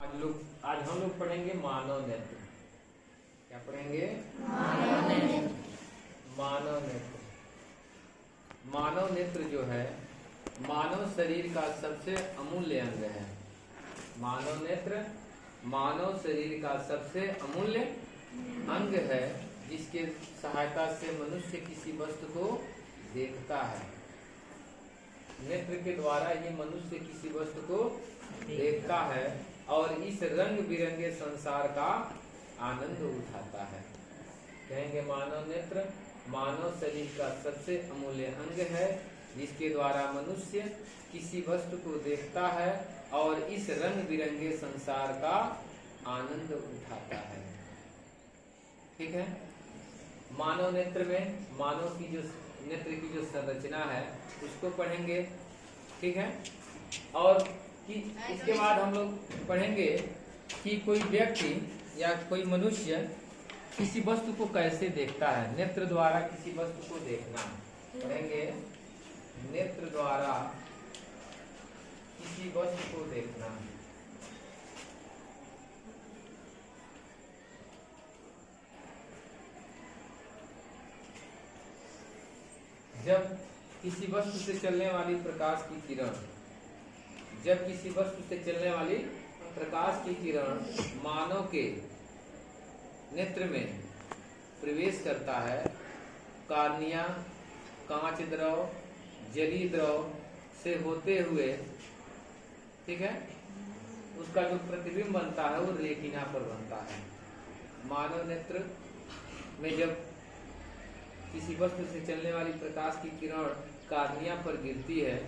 आज हम लोग पढ़ेंगे मानव नेत्र। क्या पढ़ेंगे? मानव नेत्र। मानव नेत्र जो है मानव शरीर का सबसे अमूल्य अंग है। मानव नेत्र मानव शरीर का सबसे अमूल्य अंग है, जिसके सहायता से मनुष्य किसी वस्तु को देखता है। नेत्र के द्वारा ही मनुष्य किसी वस्तु को देखता है और इस रंग बिरंगे संसार का आनंद उठाता है। कहेंगे मानव नेत्र मानव शरीर का सबसे अमूल्य अंग है, जिसके द्वारा मनुष्य किसी वस्तु को देखता है और इस रंग बिरंगे संसार का आनंद उठाता है। ठीक है। मानव नेत्र में मानव की जो नेत्र की जो संरचना है उसको पढ़ेंगे। ठीक है। और कि इसके बाद हम लोग पढ़ेंगे कि कोई व्यक्ति या कोई मनुष्य किसी वस्तु को कैसे देखता है। नेत्र द्वारा किसी वस्तु को देखना पढ़ेंगे। नेत्र द्वारा किसी वस्तु को देखना। जब किसी वस्तु से चलने वाली प्रकाश की किरण जब किसी वस्तु से चलने वाली प्रकाश की किरण मानव के नेत्र में प्रवेश करता है, कार्निया कांच द्रव जलीय द्रव से होते हुए, ठीक है, उसका जो प्रतिबिंब बनता है वो रेटिना पर बनता है। मानव नेत्र में जब किसी वस्तु से चलने वाली प्रकाश की किरण कार्निया पर गिरती है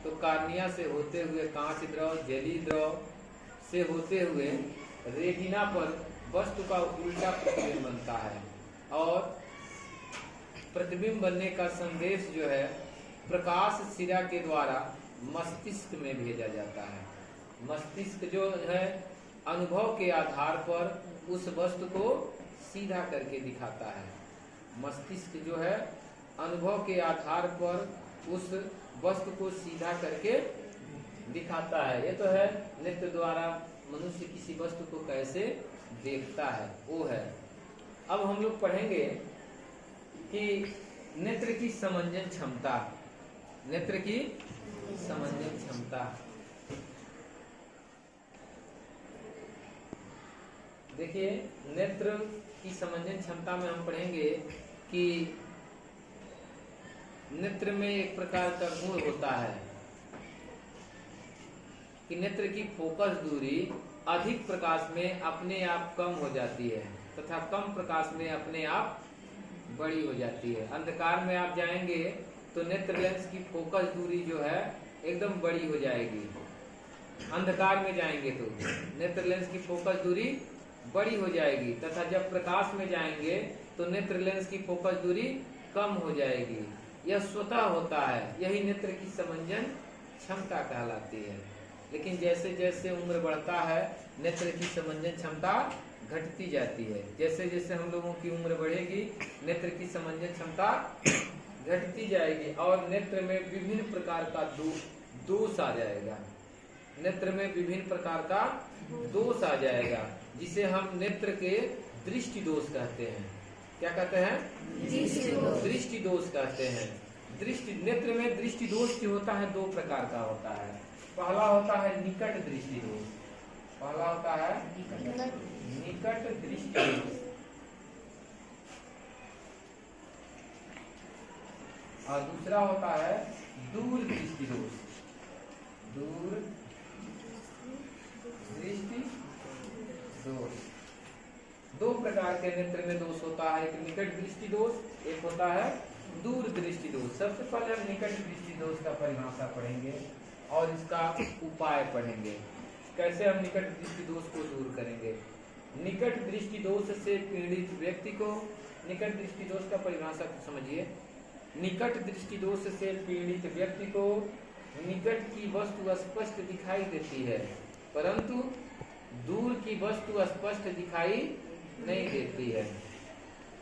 तो कार्निया से होते हुए कांच द्रव जलीय द्रव से होते हुए रेटिना पर वस्तु का उल्टा प्रतिबिंब बनता है और प्रतिबिंब बनने का संदेश जो है प्रकाश सिरा के द्वारा मस्तिष्क में भेजा जाता है। मस्तिष्क जो है अनुभव के आधार पर उस वस्तु को सीधा करके दिखाता है। मस्तिष्क जो है अनुभव के आधार पर उस वस्तु को सीधा करके दिखाता है। ये तो है नेत्र द्वारा मनुष्य किसी वस्तु को कैसे देखता है, वो है। अब हम लोग पढ़ेंगे कि नेत्र की समंजन क्षमता। नेत्र की समंजन क्षमता। देखिए, नेत्र की समंजन क्षमता में हम पढ़ेंगे कि नेत्र में एक प्रकार का गुण होता है कि नेत्र की फोकस दूरी अधिक प्रकाश में अपने आप कम हो जाती है तथा कम प्रकाश में अपने आप बड़ी हो जाती है। अंधकार में आप जाएंगे तो नेत्र लेंस की फोकस दूरी जो है एकदम बड़ी हो जाएगी। अंधकार में जाएंगे तो नेत्र लेंस की फोकस दूरी बड़ी हो जाएगी तथा जब प्रकाश में जाएंगे तो नेत्र लेंस की फोकस दूरी कम हो जाएगी। यह स्वतः होता है, यही नेत्र की समंजन क्षमता कहलाती है। लेकिन जैसे जैसे उम्र बढ़ता है नेत्र की समंजन क्षमता घटती जाती है। जैसे जैसे हम लोगों की उम्र बढ़ेगी नेत्र की समंजन क्षमता घटती जाएगी और नेत्र में विभिन्न प्रकार का दोष आ जाएगा। नेत्र में विभिन्न प्रकार का दोष आ जाएगा, जिसे हम नेत्र के दृष्टि दोष कहते हैं। क्या कहते हैं? दृष्टि दोष कहते हैं। दृष्टि नेत्र में दृष्टि दोष जो होता है दो प्रकार का होता है। पहला होता है निकट दृष्टि दोष। पहला होता है निकट दृष्टि दोष और दूसरा होता है दूर दृष्टि दोष। दूर दृष्टि दोष। दो प्रकार के नेत्र में दोष होता है, एक निकट दृष्टि दोष, एक होता है दूर दृष्टि दोष। सबसे पहले हम निकट दृष्टि दोष का परिभाषा पढ़ेंगे और इसका उपाय पढ़ेंगे। कैसे हम निकट दृष्टि दोष को दूर करेंगे। निकट दृष्टि दोष से पीड़ित व्यक्ति को, निकट दृष्टि दोष का परिभाषा समझिए। निकट दृष्टि दोष से पीड़ित व्यक्ति को निकट की वस्तु स्पष्ट दिखाई देती है, परंतु दूर की वस्तु स्पष्ट दिखाई नहीं देती है।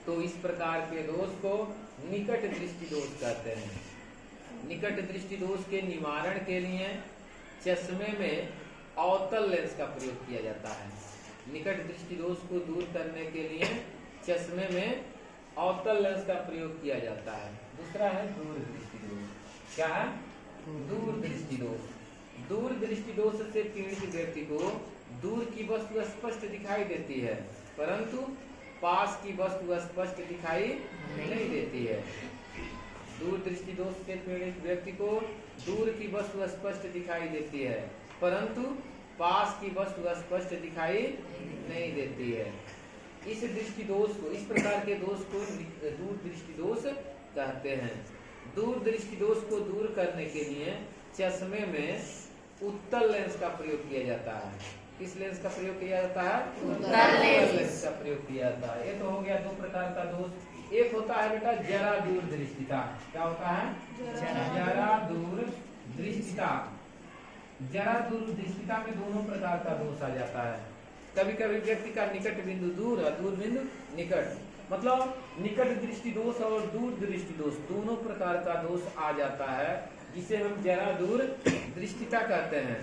तो इस प्रकार के दोष को निकट दृष्टि दोष कहते हैं। निकट दृष्टि दोष के निवारण के लिए चश्मे में अवतल लेंस का प्रयोग किया जाता है। निकट दृष्टि दोष को दूर करने के लिए चश्मे में अवतल लेंस का प्रयोग किया जाता है। दूसरा है दूर दृष्टि दोष। क्या है? दूर दृष्टि दोष। दूर दृष्टि दोष से पीड़ित व्यक्ति को दूर की वस्तु स्पष्ट दिखाई देती है, परंतु पास की वस्तु स्पष्ट दिखाई नहीं देती है। दूर दृष्टि दोष से पीड़ित व्यक्ति को दूर की वस्तु स्पष्ट दिखाई देती है, परंतु पास की वस्तु स्पष्ट दिखाई नहीं देती है। इस दृष्टि दोष को, इस प्रकार के दोष को दूर दृष्टि दोष कहते हैं। दूर दृष्टि दोष को दूर करने के लिए चश्मे में उत्तल लेंस का प्रयोग किया जाता है। किस लेंस का प्रयोग किया जाता है? उत्तल लेंस का प्रयोग किया जाता है। ये तो हो गया दो प्रकार का दोष। एक होता है बेटा जरा दूर दृष्टिता। क्या होता है? जरा दूर दृष्टिता। जरा दूर दृष्टिता में दोनों प्रकार का दोष आ जाता है। कभी कभी व्यक्ति का निकट बिंदु दूर और दूर बिंदु निकट, मतलब निकट दृष्टि दोष और दूर दृष्टि दोष दोनों प्रकार का दोष आ जाता है, जिसे हम जरा दूर दृष्टिता कहते हैं।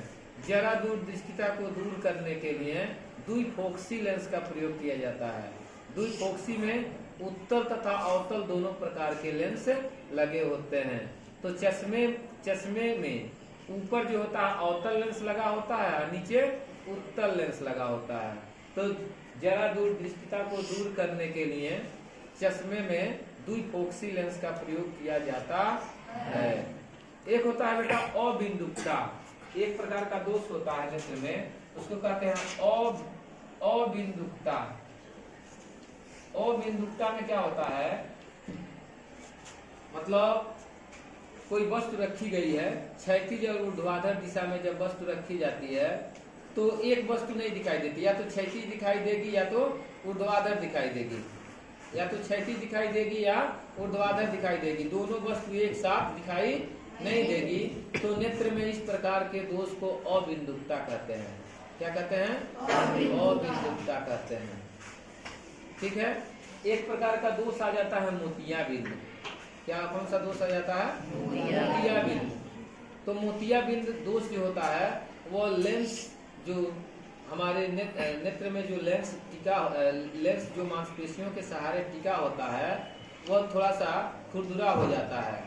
जरा दूर दृष्टिता को दूर करने के लिए द्विफोक्सी लेंस का प्रयोग किया जाता है। द्विफोक्सी में उत्तल तथा अवतल दोनों प्रकार के लेंस लगे होते हैं। तो चश्मे में ऊपर जो होता है अवतल लेंस लगा होता है और नीचे उत्तल लेंस लगा होता है। तो जरा दूर दृष्टिता को दूर करने के लिए चश्मे में द्विफोक्सी लेंस का प्रयोग किया जाता है। एक होता है बेटा अबिंदुकता। एक प्रकार का दोष होता है नेत्र में, उसको कहते हैं अबिंदुकता। अबिंदुकता में क्या होता है, मतलब कोई वस्तु रखी गई है, क्षैतिज और ऊर्ध्वाधर दिशा में जब वस्तु रखी जाती है तो एक वस्तु नहीं दिखाई देती, या तो क्षैतिज दिखाई देगी या तो ऊर्ध्वाधर दिखाई देगी, या तो क्षैतिज दिखाई देगी या ऊर्ध्वाधर दिखाई देगी। दोनों वस्तु एक साथ दिखाई नहीं देगी। तो नेत्र में इस प्रकार के दोष को अबिंदुकता कहते हैं। क्या कहते हैं? अबिंदुकता कहते हैं। ठीक है। एक प्रकार का दोष आ जाता है मोतियाबिंद। क्या, कौन सा दोष आ जाता है? मोतियाबिंद। तो मोतियाबिंद दोष जो होता है वो लेंस जो हमारे नेत्र में जो लेंस जो मांसपेशियों के सहारे टिका होता है वो थोड़ा सा खुरदुरा हो जाता है।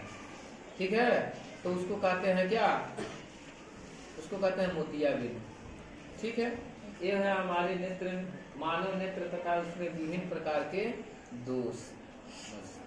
ठीक है। तो उसको कहते हैं क्या? उसको कहते हैं मोतियाबिंद। ठीक है। ये है हमारे नेत्र, मानव नेत्र तथा उसमें विभिन्न प्रकार के दोष। बस,